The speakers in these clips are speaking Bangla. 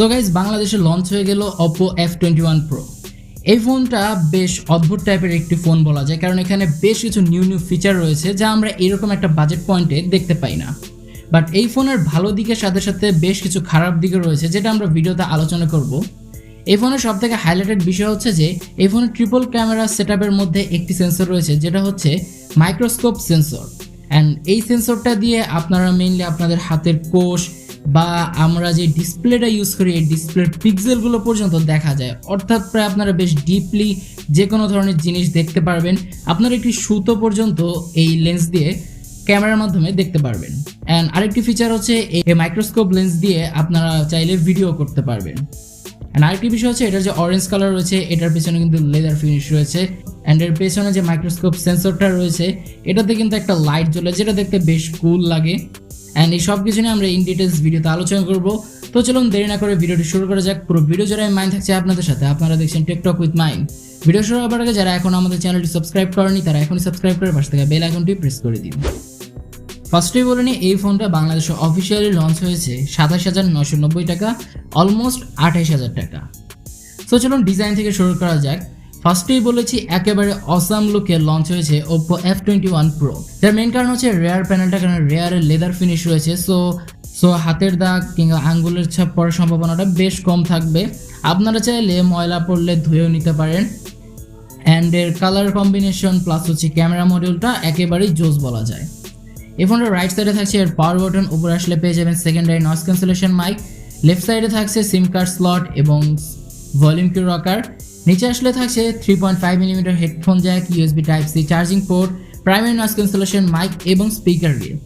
সো গাইজ বাংলাদেশে লঞ্চ হয়ে গেল Oppo f21 Pro। এই ফোনটা বেশ অদ্ভুত টাইপের একটি ফোন বলা যায়, কারণ এখানে বেশ কিছু নিউ ফিচার রয়েছে যা আমরা এরকম একটা বাজেট পয়েন্টে দেখতে পাই না। বাট এই ফোনের ভালো দিকের সাথে সাথে বেশ কিছু খারাপ দিকও রয়েছে, যেটা আমরা ভিডিওতে আলোচনা করব। এই ফোনের সব থেকে হাইলাইটেড বিষয় হচ্ছে যে এই ফোনের ট্রিপল ক্যামেরা সেটআপের মধ্যে একটি সেন্সর রয়েছে, যেটা হচ্ছে মাইক্রোস্কোপ সেন্সর। অ্যান্ড এই সেন্সরটা দিয়ে আপনারা মেইনলি আপনাদের হাতের কোষ বা আমরা যে ডিসপ্লেটা ইউজ করি এই ডিসপ্লের পিক্সেলগুলো পর্যন্ত দেখা যায়, অর্থাৎ প্রায় আপনারা বেশ ডিপলি যে কোনো ধরনের জিনিস দেখতে পারবেন। আপনারা একটি সুতো পর্যন্ত এই লেন্স দিয়ে ক্যামেরার মাধ্যমে দেখতে পারবেন। অ্যান্ড আরেকটি ফিচার হচ্ছে এই মাইক্রোস্কোপ লেন্স দিয়ে আপনারা চাইলে ভিডিও করতে পারবেন। অ্যান্ড আরেকটি বিষয় হচ্ছে এটার যে অরেঞ্জ কালার রয়েছে এটার পেছনে কিন্তু লেদার ফিনিশ রয়েছে। অ্যান্ড এর পেছনে যে মাইক্রোস্কোপ সেন্সরটা রয়েছে এটাতে কিন্তু একটা লাইট জ্বলে, যেটা দেখতে বেশ কুল লাগে। অ্যান্ড এই সব কিছু নিয়ে আমরা ইন ডিটেলস ভিডিওতে আলোচনা করবো। তো চলুন দেরি না করে ভিডিওটি শুরু করা যাক। পুরো ভিডিও জুড়ে মাইন থাকছে আপনাদের সাথে। আপনারা দেখছেন টিকটক উইথ মাইন। ভিডিও শুরু হওয়ার আগে যারা এখন আমাদের চ্যানেলটি সাবস্ক্রাইব করেনি তারা এখনই সাবস্ক্রাইব করে পাশে থাকা বেল আইকনটি প্রেস করে দিন। ফার্স্টেই বলে নিই, এই ফোনটা বাংলাদেশে অফিসিয়ালি লঞ্চ হয়েছে 27,990 টাকা, অলমোস্ট 28,000 টাকা। তো চলুন ডিজাইন থেকে শুরু করা যাক। ফার্স্টেই বলেছি একেবারে অসাম লুকে লঞ্চ হয়েছে Oppo f21 Pro। যার মেইন কারণ হচ্ছে রেয়ার প্যানেলটা, কারণ রেয়ারের লেদার ফিনিশ রয়েছে। সো হাতের দাগ কিংবা আঙ্গুলের ছাপ পড়ার সম্ভাবনাটা বেশ কম থাকবে। আপনারা চাইলে ময়লা পড়লে ধুয়েও নিতে পারেন। অ্যান্ড এর কালার কম্বিনেশন প্লাস হচ্ছে ক্যামেরা মডিউলটা একেবারেই জোস বলা যায়। এই ফোনের রাইট সাইডে থাকছে এর পাওয়ার বাটন, উপরে আসলে পেয়ে যাবেন secondary noise cancellation mic. Left সাইডে থাকছে সিম কার্ড স্লট এবং ভলিউম কিউ রকার। নিচে আসলে থাকছে 3.5mm headphone jack, USB Type-C charging port, primary noise cancellation mic এবং স্পিকার রিল।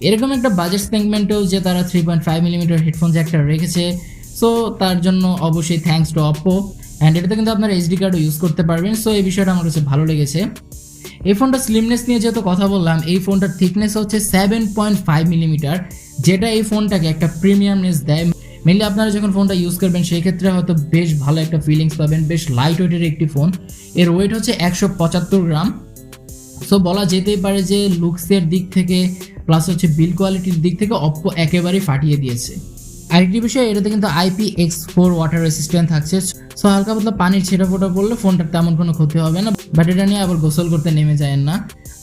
এরকম একটা বাজেট সেগমেন্টেও যে তারা 3.5mm হেডফোন জ্যাকটা রেখেছে, সো তার জন্য অবশ্যই থ্যাঙ্কস টু Oppo। অ্যান্ড এটাতে কিন্তু আপনারা SD কার্ডও ইউজ করতে পারবেন। সো এই বিষয়টা আমার কাছে ভালো লেগেছে। এই ফোনটা স্লিমনেস নিয়ে যেহেতু কথা বললাম, এই ফোনটার থিকনেস হচ্ছে 7.5mm, যেটা এই ফোনটাকে একটা প্রিমিয়ামনেস দেয়। মেনলি আপনারা যখন ফোনটা ইউজ করবেন সেই ক্ষেত্রে হয়তো বেশ ভালো একটা ফিলিংস পাবেন। বেশ লাইট ওয়েটের একটি ফোন। এর ওয়েট হচ্ছে 175 গ্রাম। সো বলা যেতেই পারে যে লুকসের দিক থেকে প্লাস হচ্ছে বিল্ড কোয়ালিটির দিক থেকে Oppo একেবারেই ফাটিয়ে দিয়েছে। আরেকটি বিষয়, এটাতে কিন্তু IPX4 ওয়াটার রেসিস্ট্যান্ট থাকছে। সো হালকা পাতলা পানির ছিটা ফোটা পড়লে ফোনটার তেমন কোনো ক্ষতি হবে না। বাট এটা নিয়ে আবার গোসল করতে নেমে যায় না।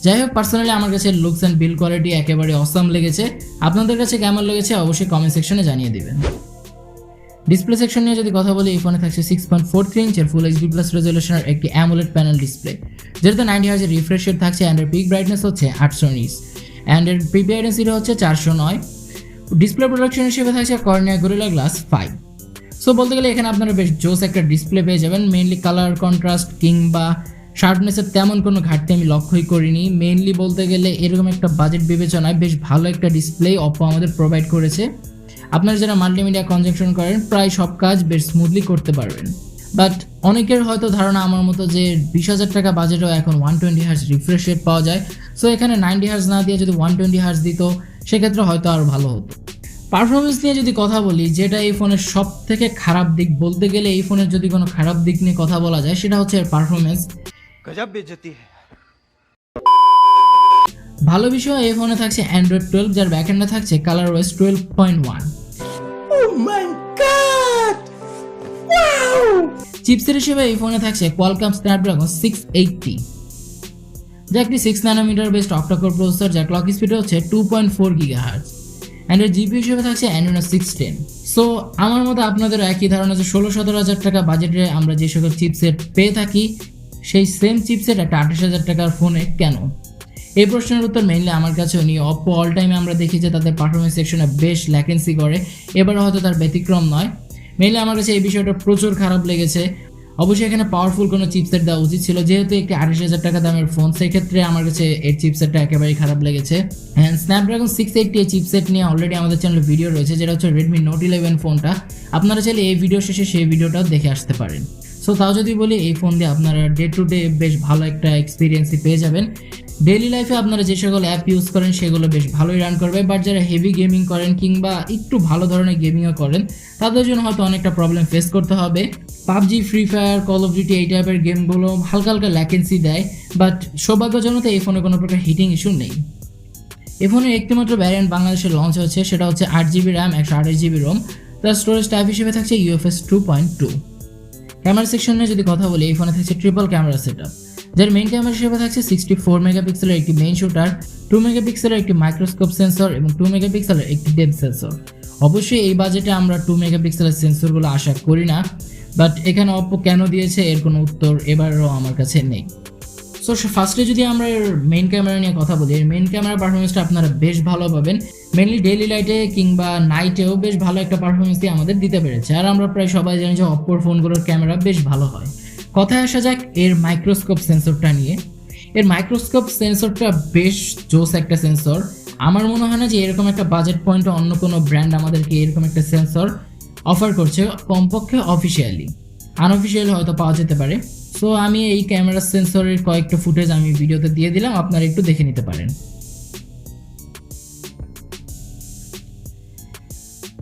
যাই হোক, পার্সোনালি আমার কাছে লুকস অ্যান্ড বিল্ড কোয়ালিটি একেবারে অসাম লেগেছে। আপনাদের কাছে কেমন লেগেছে অবশ্যই কমেন্ট সেকশনে জানিয়ে দিবেন। ডিসপ্লে সেকশন নিয়ে যদি কথা বলি, এই ফোনে থাকছে 6.43 ইঞ্চের ফুল HD+ রেজলিউশনের একটি অ্যামোলেড প্যানেল ডিসপ্লে, যেটাতে 90 হার্জ রিফ্রেশ রেট থাকছে। অ্যান্ড এর পিক ব্রাইটনেস হচ্ছে 800 নিটস। অ্যান্ড এর পিপিআই ডেন্সিটি হচ্ছে 409। ডিসপ্লে প্রোডাকশন হিসেবে থাকছে কর্নিয়া গরিলা গ্লাস 5। সো বলতে গেলে এখানে আপনারা বেশ জোস একটা ডিসপ্লে পেয়ে যাবেন। মেইনলি কালার কন্ট্রাস্ট কিংবা শার্পনেসের তেমন কোনো ঘাটতি আমি লক্ষ্যই করিনি। মেইনলি বলতে গেলে এরকম একটা বাজেট বিবেচনায় বেশ ভালো একটা ডিসপ্লে Oppo আমাদের প্রোভাইড করেছে। আপনারা যারা মাল্টিমিডিয়া কনজাংশন করেন প্রায় সব কাজ বেশ স্মুথলি করতে পারবেন। বাট অনেকের হয়তো ধারণা আমার মতো যে 20,000 টাকা বাজেটও এখন 120 হার্জ রিফ্রেশ রেট পাওয়া যায়। সো এখানে 90 হার্জ না দিয়ে যদি 120 হার্জ দিত সেক্ষেত্রে হয়তো আরও ভালো হতো। পারফরমেন্স নিয়ে যদি কথা বলি, যেটা এই ফোনের সব থেকে খারাপ দিক বলতে গেলে, এই ফোনের যদি কোনো খারাপ দিক নিয়ে কথা বলা যায় সেটা হচ্ছে এর পারফরমেন্স। গজব বেইজ্জতি है। ভালো বিষয়, এই ফোনে থাকছে Android 12, যার ব্যাকএন্ডে থাকছে ColorOS 12.1। Oh my god! Wow! Chipset হিসেবে এই ফোনে থাকছে Qualcomm Snapdragon 680, যা একটি 6nm বেসড অক্টা-কোর প্রসেসর, যার ক্লক স্পিড হচ্ছে 2.4 GHz। অ্যান্ড এর জিপি হিসেবে থাকছে Adreno 610। সো আমার মতো আপনাদের একই ধারণা যে 16-17 হাজার টাকা বাজেটে আমরা যে সকল চিপসেট পেয়ে থাকি, সেই সেম চিপসেট একটা 28,000 টাকার ফোনে কেন? এই প্রশ্নের উত্তর মেইনলি আমার কাছেও নিয়ে Oppo অল টাইমে আমরা দেখি যে তাদের পারফরমেন্স সেকশনে বেশ ল্যাকেন্সি করে। এবারে হয়তো তার ব্যতিক্রম নয়। মেইনলি আমার কাছে এই বিষয়টা প্রচুর খারাপ লেগেছে। অবশ্যই এখানে পাওয়ারফুল কোনো চিপসেট দেওয়া উচিত ছিল, যেহেতু একটি 28,000 টাকা দামের ফোন। সেক্ষেত্রে আমার কাছে এর চিপসেটটা একেবারেই খারাপ লেগেছে। অ্যান্ড স্ন্যাপড্রাগন 680 এই চিপসেট নিয়ে অলরেডি আমাদের চ্যানেলে ভিডিও রয়েছে, যেটা হচ্ছে Redmi Note 11 ফোনটা। আপনারা চাইলে এই ভিডিও শেষে সেই ভিডিওটাও দেখে আসতে পারেন। সো তাও যদি বলি, এই ফোন দিয়ে আপনারা ডে টু ডে বেশ ভালো একটা এক্সপিরিয়েন্সই পেয়ে যাবেন। ডেইলি লাইফে আপনারা যে সকল অ্যাপ ইউজ করেন সেগুলো বেশ ভালোই রান করবে। বাট যারা হেভি গেমিং করেন কিংবা একটু ভালো ধরনের গেমিংও করেন, তাদের জন্য হয়তো অনেকটা প্রবলেম ফেস করতে হবে। PUBG, free fire, call of duty এই টাইপের গেমগুলো হালকা হালকা ল্যাকেন্সি দেয়। বাট সৌভাগ্যজনক এই ফোনে কোনো প্রকার হিটিং ইস্যু নেই। এই ফোনের একটিমাত্র ভ্যারিয়েন্ট বাংলাদেশে লঞ্চ হচ্ছে, সেটা হচ্ছে 8GB RAM 128GB ROM। Plus storage type হিসেবে থাকছে UFS 2.2। ক্যামেরা সেকশনে যদি কথা বলি, এই ফোনে থাকছে ট্রিপল ক্যামেরা সেটআপ, যার মেইন ক্যামেরা হিসেবে থাকছে 64 মেগাপিক্সেলের একটি মেইন শুটার, 2 মেগাপিক্সেলের একটি মাইক্রোস্কোপ সেন্সর এবং 2 মেগাপিক্সেলের একটি ডেপথ সেন্সর। অবশ্যই এই বাজেটে আমরা 2 মেগাপিক্সেলের সেন্সরগুলো আশা করি না, বাট এখানে অপ্পো কেন দিয়েছে এর কোনো উত্তর এবারও আমার কাছে নেই। সো ফার্স্টে যদি আমরা এর মেইন ক্যামেরা নিয়ে কথা বলি, এর মেইন ক্যামেরা পারফরমেন্সটা আপনারা বেশ ভালো পাবেন। মেইনলি ডেইলি লাইটে কিংবা নাইটেও বেশ ভালো একটা পারফরমেন্স দিয়ে আমাদের দিতে পেরেছে। আর আমরা প্রায় সবাই জানি যে অপ্পোর ফোনগুলোর ক্যামেরা বেশ ভালো হয়। কথায় আসা যাক এর মাইক্রোস্কোপ সেন্সরটা নিয়ে। এর মাইক্রোস্কোপ সেন্সরটা বেশ জোস একটা সেন্সর। আমার মনে হয় না যে এরকম একটা বাজেট পয়েন্টে অন্য কোনো ব্র্যান্ড আমাদেরকে এরকম একটা সেন্সর অফার করছে, কমপক্ষে অফিসিয়ালি। আনঅফিসিয়ালি হয়তো পাওয়া যেতে পারে। সো আমি এই ক্যামেরা সেন্সরের কয়েকটা ফুটেজ আমি ভিডিওতে দিয়ে দিলাম, আপনারা একটু দেখে নিতে পারেন।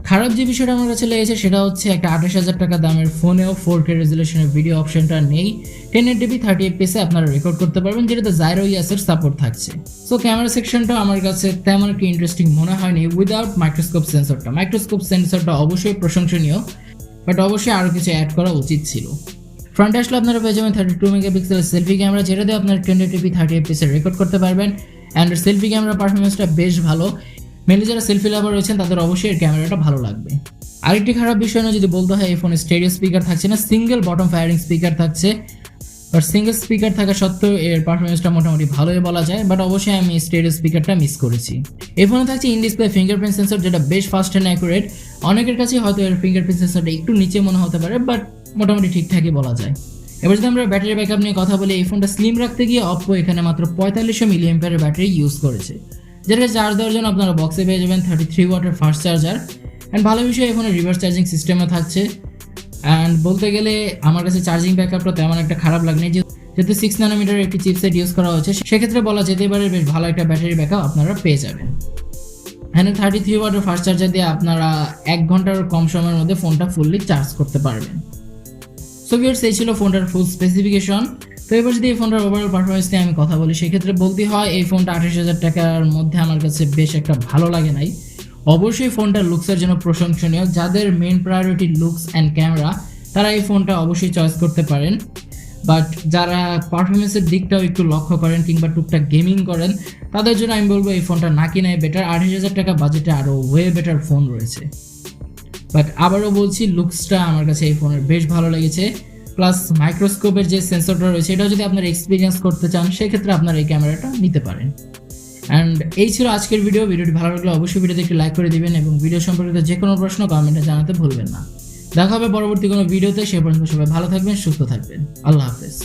খারাপ যে বিষয়টা আমার কাছে লেগেছে সেটা হচ্ছে একটা 28,000 টাকা দামের ফোনেও 4K রেজুলেশনের ভিডিও অপশনটা নেই। 1080p 30 fps আপনারা রেকর্ড করতে পারবেন, যেটাতে জাইরো ইয়াসের সাপোর্ট থাকছে। সো ক্যামেরা সেকশনটা আমার কাছে তেমন একটা ইন্টারেস্টিং মনে হয়নি উইদাউট মাইক্রোস্কোপ সেন্সরটা। মাইক্রোস্কোপ সেন্সরটা অবশ্যই প্রশংসনীয়, বাট অবশ্যই আরও কিছু অ্যাড করা উচিত ছিল। ফ্রন্টে আসলে আপনারা পেয়ে যাবেন 32 মেগাপিক্সেলের সেলফি ক্যামেরা, যেটা দিয়ে আপনারা 1080p 30 fps রেকর্ড করতে পারবেন। অ্যান্ড সেলফি ক্যামেরা পারফরমেন্সটা বেশ ভালো। মেনলি যারা সেলফি লাভার রয়েছেন তাদের অবশ্যই এর ক্যামেরাটা ভালো লাগবে। আরেকটি খারাপ বিষয় না যদি বলতে হয়, এই ফোনে স্টেরিও স্পিকার থাকছে না, সিঙ্গেল বটম ফায়ারিং স্পিকার থাকছে। বাট সিঙ্গেল স্পিকার থাকা সত্ত্বেও এর পারফরমেন্সটা মোটামুটি ভালোই বলা যায়, বাট অবশ্যই আমি স্টেরিও স্পিকারটা মিস করেছি। এই ফোনে থাকছে ইন ডিসপ্লে ফিঙ্গারপ্রিন্ট সেন্সর, যেটা বেশ ফাস্ট অ্যান্ড অ্যাকুরেট। অনেকের কাছে হয়তো এর ফিঙ্গারপ্রিন্ট সেন্সরটা একটু নিচে মনে হতে পারে, বাট মোটামুটি ঠিকঠাকই বলা যায়। এবার যদি আমরা ব্যাটারি ব্যাকআপ নিয়ে কথা বলি, এই ফোনটা স্লিম রাখতে গিয়ে অপ্পো এখানে মাত্র 4500 mAh ব্যাটারি ইউজ করেছে, যেটাকে চার্জ দেওয়ার জন্য আপনারা বক্সে পেয়ে যাবেন 33 ওয়াটের ফাস্ট চার্জার। অ্যান্ড ভালো বিষয় এই ফোনে রিভার্স চার্জিং সিস্টেমও থাকছে। অ্যান্ড বলতে গেলে আমার কাছে চার্জিং ব্যাকআপটা তেমন একটা খারাপ লাগেনি, যেহেতু 6 ন্যানোমিটারের একটি চিপসেট ইউজ করা হয়েছে, সেক্ষেত্রে বলা যেতে পারে বেশ ভালো একটা ব্যাটারি ব্যাকআপ আপনারা পেয়ে যাবেন। হ্যাঁ, 33 ওয়াটের ফাস্ট চার্জার দিয়ে আপনারা 1 ঘন্টার কম সময়ের মধ্যে ফোনটা ফুললি চার্জ করতে পারবেন। সো ভিউয়ার্স, এই ছিল ফোনটার ফুল স্পেসিফিকেশন। তো এবার যদি এই ফোনটার ওভারঅল পারফরমেন্স নিয়ে আমি কথা বলি, সেক্ষেত্রে বলতে হয় এই ফোনটা 28,000 টাকার মধ্যে আমার কাছে বেশ একটা ভালো লাগে নাই। অবশ্যই ফোনটার লুকসের জন্য প্রশংসনীয়। যাদের main priority looks and camera, তারা এই ফোনটা অবশ্যই চয়েস করতে পারেন। বাট যারা পারফরমেন্সের দিকটাও একটু লক্ষ্য করেন কিংবা টুকটাক গেমিং করেন, তাদের জন্য আমি বলবো এই ফোনটা না কিনাই বেটার। 28,000 টাকা বাজেটে আরও ওয়ে বেটার ফোন রয়েছে। বাট আবারও বলছি, লুকসটা আমার কাছে এই ফোনের বেশ ভালো লেগেছে। প্লাস মাইক্রোস্কোপের যে সেন্সরটা রয়েছে, এটাও যদি আপনারা এক্সপিরিয়েন্স করতে চান, সেক্ষেত্রে আপনারা এই ক্যামেরাটা নিতে পারেন। অ্যান্ড এই ছিল আজকের ভিডিওটি ভালো লাগলে অবশ্যই ভিডিওতে একটি লাইক করে দিবেন এবং ভিডিও সম্পর্কিত যে কোনো প্রশ্ন কমেন্টে জানাতে ভুলবেন না। দেখা হবে পরবর্তী কোনো ভিডিওতে। সে পর্যন্ত সবাই ভালো থাকবেন, সুস্থ থাকবেন। আল্লাহ হাফেজ।